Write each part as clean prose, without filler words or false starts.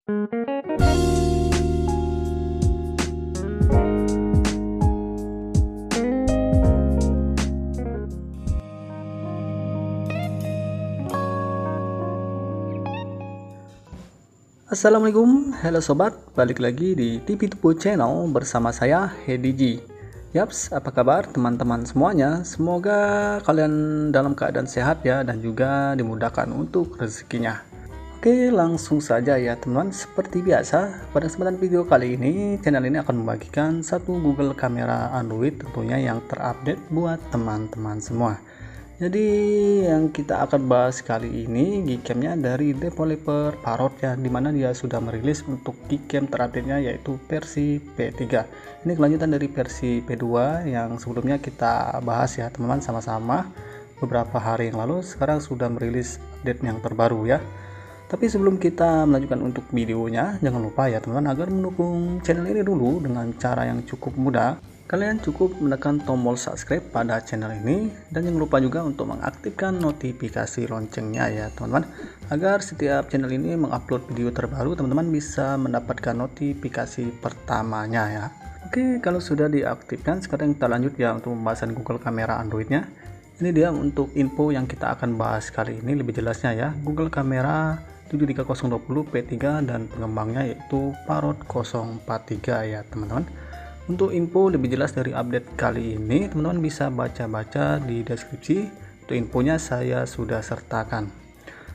Assalamualaikum, halo sobat, balik lagi di TV Tupo Channel bersama saya Hedi G. Yaps, apa kabar teman-teman semuanya? Semoga kalian dalam keadaan sehat ya, dan juga dimudahkan untuk rezekinya. Oke, langsung saja ya teman-teman. Seperti biasa, pada kesempatan video kali ini, channel ini akan membagikan satu Google kamera Android tentunya yang terupdate buat teman-teman semua. Jadi yang kita akan bahas kali ini Gcam-nya dari developer Parrot ya, dimana dia sudah merilis untuk Gcam terupdate-nya yaitu versi P3. Ini kelanjutan dari versi P2 yang sebelumnya kita bahas ya teman-teman sama-sama beberapa hari yang lalu. Sekarang sudah merilis update yang terbaru ya. Tapi sebelum kita melanjutkan untuk videonya, jangan lupa ya teman-teman agar mendukung channel ini dulu dengan cara yang cukup mudah. Kalian cukup menekan tombol subscribe pada channel ini, dan jangan lupa juga untuk mengaktifkan notifikasi loncengnya ya teman-teman, agar setiap channel ini mengupload video terbaru teman-teman bisa mendapatkan notifikasi pertamanya ya. Oke, kalau sudah diaktifkan, sekarang kita lanjut ya untuk pembahasan Google kamera Androidnya. Ini dia untuk info yang kita akan bahas kali ini lebih jelasnya ya. Google kamera 73020 P3 dan pengembangnya yaitu Parrot 043 ya teman-teman. Untuk info lebih jelas dari update kali ini, teman-teman bisa baca-baca di deskripsi. Untuk infonya saya sudah sertakan.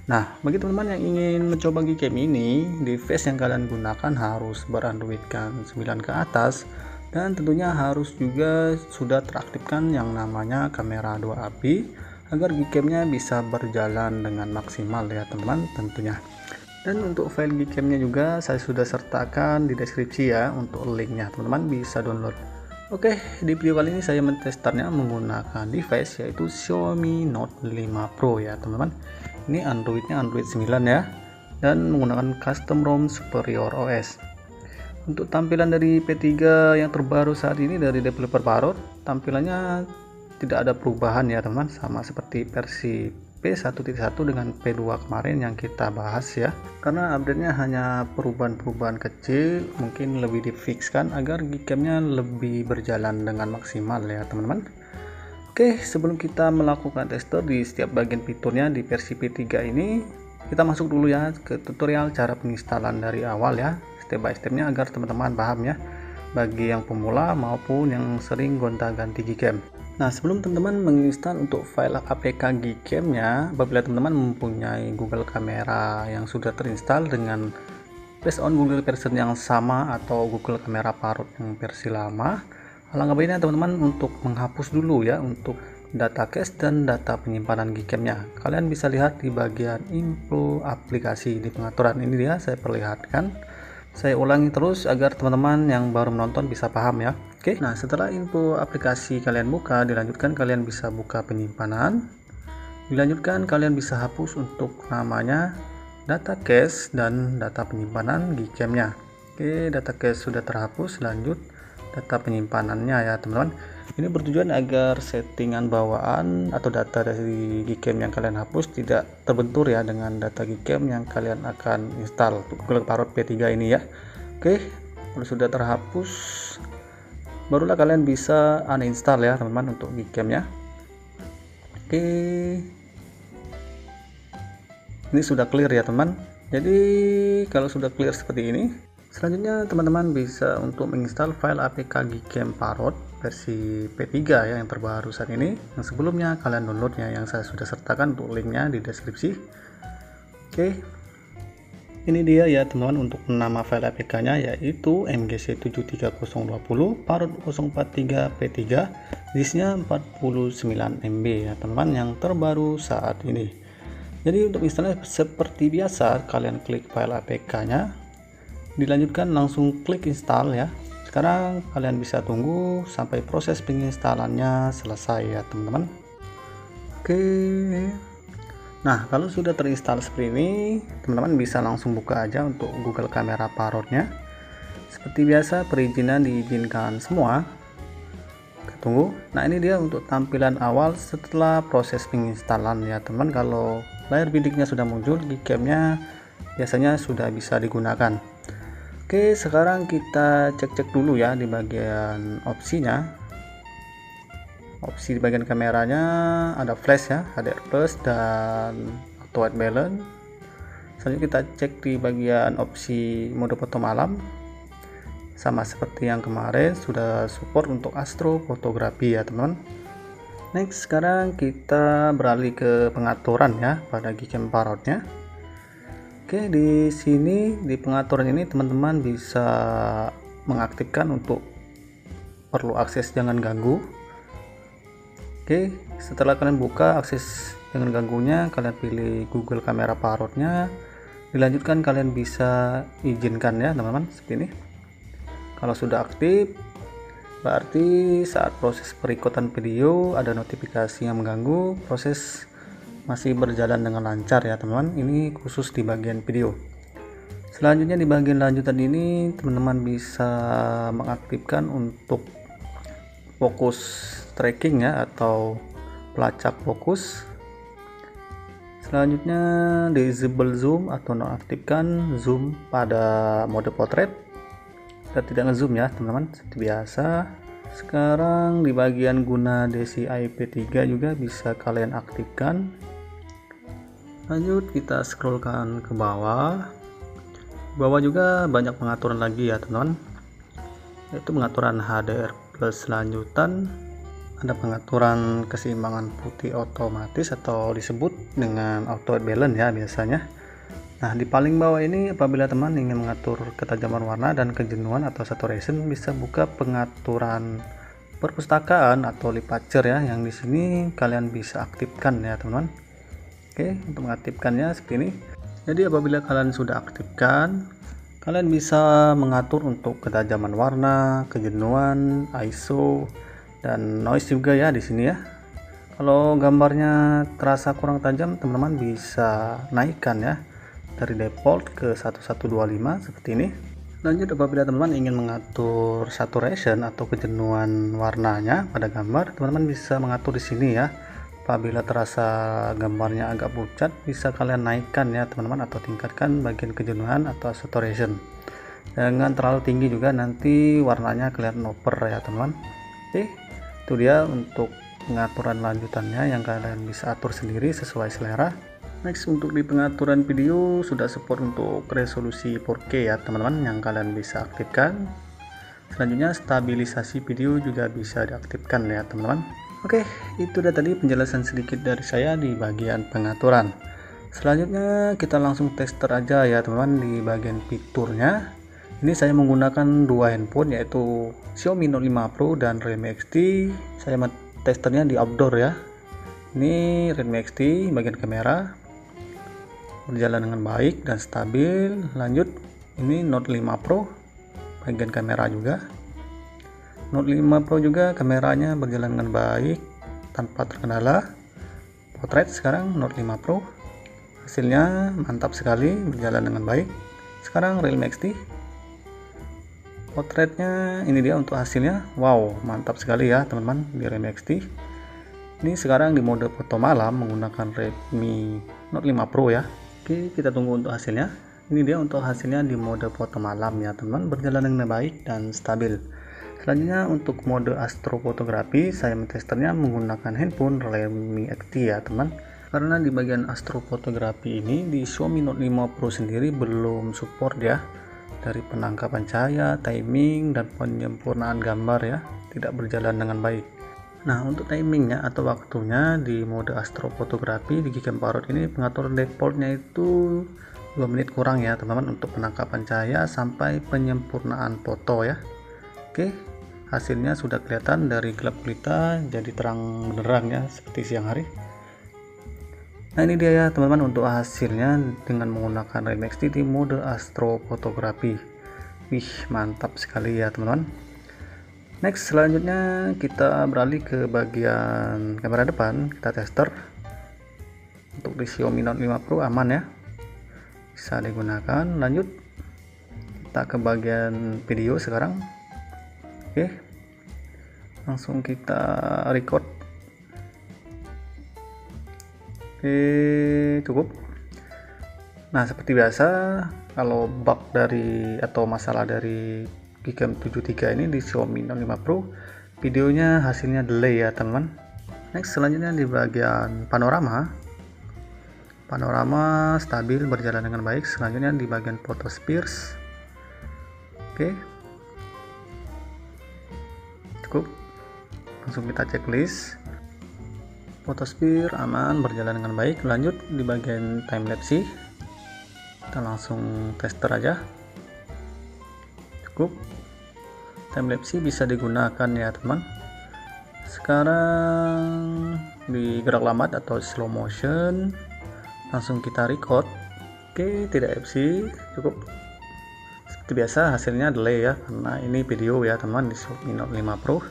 Nah, bagi teman-teman yang ingin mencoba Gcam ini, device yang kalian gunakan harus berandroidkan 9 ke atas, dan tentunya harus juga sudah teraktifkan yang namanya kamera 2 API agar Gcam-nya bisa berjalan dengan maksimal ya teman-teman tentunya. Dan untuk file Gcam-nya juga saya sudah sertakan di deskripsi ya, untuk linknya teman-teman bisa download. Oke, di video kali ini saya mentesternya menggunakan device yaitu Xiaomi Note 5 Pro ya teman-teman. Ini Androidnya Android 9 ya, dan menggunakan custom ROM Superior OS. Untuk tampilan dari P3 yang terbaru saat ini dari developer Parrot, tampilannya tidak ada perubahan ya teman-teman, sama seperti versi P1.1 dengan P2 kemarin yang kita bahas ya, karena update-nya hanya perubahan-perubahan kecil, mungkin lebih difixkan agar Gcam-nya lebih berjalan dengan maksimal ya teman-teman. Oke, sebelum kita melakukan tester di setiap bagian fiturnya di versi P3 ini, kita masuk dulu ya ke tutorial cara penginstalan dari awal ya, step by stepnya agar teman-teman paham ya, bagi yang pemula maupun yang sering gonta-ganti Gcam. Nah, sebelum teman-teman menginstal untuk file APK Gcam-nya, apabila teman-teman mempunyai Google Kamera yang sudah terinstall dengan based on Google version yang sama atau Google Kamera Parrot yang versi lama, alangkah baiknya teman-teman untuk menghapus dulu ya untuk data cache dan data penyimpanan Gcam-nya. Kalian bisa lihat di bagian info aplikasi di pengaturan ini dia saya perlihatkan. Saya ulangi terus agar teman-teman yang baru menonton bisa paham ya. Oke, nah setelah info aplikasi kalian buka, dilanjutkan kalian bisa buka penyimpanan. Dilanjutkan kalian bisa hapus untuk namanya data cache dan data penyimpanan Gcam-nya. Oke, data cache sudah terhapus, lanjut data penyimpanannya ya teman-teman. Ini bertujuan agar settingan bawaan atau data dari Gcam yang kalian hapus tidak terbentur ya dengan data Gcam yang kalian akan install untuk Google Parrot P3 ini ya. Oke, kalau sudah terhapus, barulah kalian bisa uninstall ya teman-teman untuk Gcam-nya. Oke, ini sudah clear ya teman. Jadi kalau sudah clear seperti ini, selanjutnya teman-teman bisa untuk menginstal file APK Gcam Parrot versi P3 ya yang terbaru saat ini. Yang sebelumnya kalian downloadnya yang saya sudah sertakan untuk linknya di deskripsi. Oke, ini dia ya teman-teman untuk nama file APK nya yaitu mgc73020 Parrot 043 P3, disknya 49 MB ya teman-teman yang terbaru saat ini. Jadi untuk instalnya seperti biasa, kalian klik file APK nya, dilanjutkan langsung klik install ya. Sekarang kalian bisa tunggu sampai proses penginstalannya selesai ya teman-teman. Oke, nah kalau sudah terinstall seperti ini, teman-teman bisa langsung buka aja untuk Google Kamera Parrotnya. Seperti biasa perizinan diizinkan semua. Tunggu. Nah ini dia untuk tampilan awal setelah proses penginstalan ya teman. Kalau layar bidiknya sudah muncul, Gcam-nya biasanya sudah bisa digunakan. Oke, sekarang kita cek-cek dulu ya di bagian opsinya. Opsi di bagian kameranya ada flash ya, HDR plus dan auto white balance. Selanjutnya kita cek di bagian opsi mode foto malam. Sama seperti yang kemarin, sudah support untuk astrofotografi ya teman-teman. Next, sekarang kita beralih ke pengaturan ya pada Gcam Parrot-nya. Oke, di sini di pengaturan ini teman-teman bisa mengaktifkan untuk perlu akses jangan ganggu. Oke, setelah kalian buka akses jangan ganggunya, kalian pilih Google Kamera Parrot-nya. Dilanjutkan kalian bisa izinkan ya teman-teman, seperti ini. Kalau sudah aktif, berarti saat proses perikotan video ada notifikasi yang mengganggu, proses masih berjalan dengan lancar ya teman-teman. Ini khusus di bagian video. Selanjutnya di bagian lanjutan ini teman-teman bisa mengaktifkan untuk fokus tracking ya atau pelacak fokus. Selanjutnya disable zoom atau nonaktifkan zoom pada mode portrait. Kita tidak ngezoom ya teman-teman, seperti biasa. Sekarang di bagian guna DCI IP3 juga bisa kalian aktifkan. Lanjut kita scrollkan ke bawah. Bawah juga banyak pengaturan lagi ya teman-teman, yaitu pengaturan HDR plus lanjutan, ada pengaturan keseimbangan putih otomatis atau disebut dengan auto white balance ya biasanya. Nah, di paling bawah ini apabila teman ingin mengatur ketajaman warna dan kejenuhan atau saturation, bisa buka pengaturan perpustakaan atau lipacer ya, yang di sini kalian bisa aktifkan ya teman-teman. Oke, untuk mengaktifkannya seperti ini. Jadi apabila kalian sudah aktifkan, kalian bisa mengatur untuk ketajaman warna, kejenuhan, ISO, dan noise juga ya di sini ya. Kalau gambarnya terasa kurang tajam, teman-teman bisa naikkan ya dari default ke 1125 seperti ini. Lanjut, apabila teman-teman ingin mengatur saturation atau kejenuhan warnanya pada gambar, teman-teman bisa mengatur di sini ya. Apabila terasa gambarnya agak pucat, bisa kalian naikkan ya teman-teman atau tingkatkan bagian kejenuhan atau saturation. Jangan terlalu tinggi juga, nanti warnanya kelihatan over ya teman-teman. Oke, itu dia untuk pengaturan lanjutannya yang kalian bisa atur sendiri sesuai selera. Next, untuk di pengaturan video sudah support untuk resolusi 4K ya teman-teman, yang kalian bisa aktifkan. Selanjutnya stabilisasi video juga bisa diaktifkan ya teman-teman. Oke, itu dia tadi penjelasan sedikit dari saya di bagian pengaturan. Selanjutnya kita langsung tester aja ya teman-teman di bagian fiturnya. Ini saya menggunakan dua handphone, yaitu Xiaomi Note 5 Pro dan Redmi XT. Saya testernya di outdoor ya. Ini Redmi XT bagian kamera berjalan dengan baik dan stabil. Lanjut, ini Note 5 Pro bagian kamera juga. Note 5 Pro juga kameranya berjalan dengan baik tanpa terkendala. Potret sekarang Note 5 Pro, hasilnya mantap sekali, berjalan dengan baik. Sekarang Realme XT, potretnya ini dia untuk hasilnya. Wow, mantap sekali ya teman-teman di Realme XT. Ini sekarang di mode foto malam menggunakan Redmi Note 5 Pro ya. Oke, kita tunggu untuk hasilnya. Ini dia untuk hasilnya di mode foto malam ya teman-teman, berjalan dengan baik dan stabil. Selanjutnya untuk mode astrofotografi, saya mentesternya menggunakan handphone Realme XT ya teman. Karena di bagian astrofotografi ini di Xiaomi Note 5 Pro sendiri belum support ya, dari penangkapan cahaya, timing, dan penyempurnaan gambar ya, tidak berjalan dengan baik. Nah, untuk timingnya atau waktunya di mode astrofotografi di Gcam Parrot ini pengaturan defaultnya itu 2 menit kurang ya teman-teman, untuk penangkapan cahaya sampai penyempurnaan foto ya. Oke, hasilnya sudah kelihatan dari gelap gulita jadi terang benderang ya, seperti siang hari. Nah, ini dia ya teman-teman untuk hasilnya dengan menggunakan Realme XT di mode astrofotografi. Wih, mantap sekali ya teman-teman. Next, selanjutnya kita beralih ke bagian kamera depan, kita tester. Untuk di Xiaomi Note 5 Pro aman ya, bisa digunakan. Lanjut, kita ke bagian video sekarang. Oke, langsung kita record. Oke, cukup. Nah, seperti biasa, kalau bug dari atau masalah dari Gcam 73 ini di Xiaomi Note 5 Pro, videonya hasilnya delay ya teman. Next, selanjutnya di bagian panorama stabil berjalan dengan baik. Selanjutnya di bagian photospheres, oke, cukup. Langsung kita checklist. Photosphere aman, berjalan dengan baik. Lanjut di bagian timelapse, kita langsung tester aja. Cukup. Timelapse bisa digunakan ya teman. Sekarang di gerak lambat atau slow motion, langsung kita record. Oke, tidak FC, cukup. Seperti biasa hasilnya delay ya, karena ini video ya teman di Xiaomi Note 5 Pro.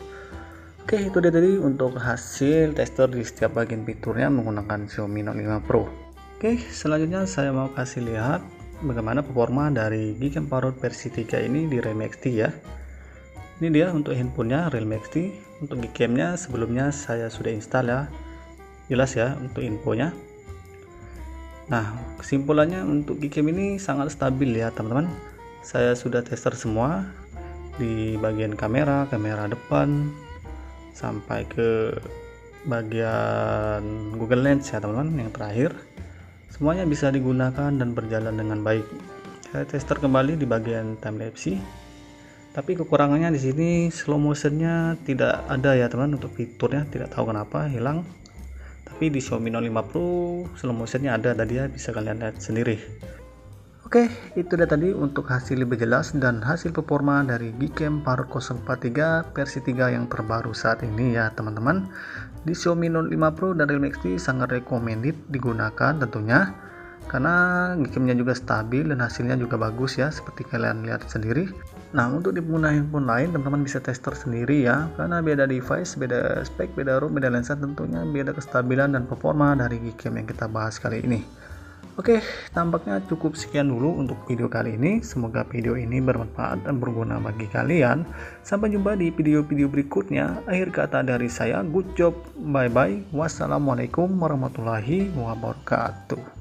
Oke, itu dia tadi untuk hasil tester di setiap bagian fiturnya menggunakan Xiaomi Note 5 Pro. Oke, selanjutnya saya mau kasih lihat bagaimana performa dari Gcam Parrot versi 3 ini di Realme XT ya. Ini dia untuk handphonenya Realme XT. Untuk Gcam-nya sebelumnya saya sudah install ya, jelas ya untuk infonya. Nah, kesimpulannya untuk Gcam ini sangat stabil ya teman-teman. Saya sudah tester semua di bagian kamera depan sampai ke bagian Google Lens ya teman-teman yang terakhir. Semuanya bisa digunakan dan berjalan dengan baik. Saya tester kembali di bagian timelapse. Tapi kekurangannya di sini slow motionnya tidak ada ya teman, untuk fiturnya tidak tahu kenapa hilang. Tapi di Xiaomi Note 5 Pro slow motionnya ada tadi ya, bisa kalian lihat sendiri. Oke, itu dia tadi untuk hasil lebih jelas dan hasil performa dari Gcam Parrot 043 versi 3 yang terbaru saat ini ya teman-teman. Di Xiaomi Note 5 Pro dan Realme XT sangat recommended digunakan tentunya, karena Gcam-nya juga stabil dan hasilnya juga bagus ya, seperti kalian lihat sendiri. Nah, untuk di pengguna handphone lain teman-teman bisa tester sendiri ya, karena beda device, beda spek, beda ROM, beda lensa, tentunya beda kestabilan dan performa dari Gcam yang kita bahas kali ini. Oke, tampaknya cukup sekian dulu untuk video kali ini. Semoga video ini bermanfaat dan berguna bagi kalian. Sampai jumpa di video-video berikutnya. Akhir kata dari saya, good job, bye-bye. Wassalamualaikum warahmatullahi wabarakatuh.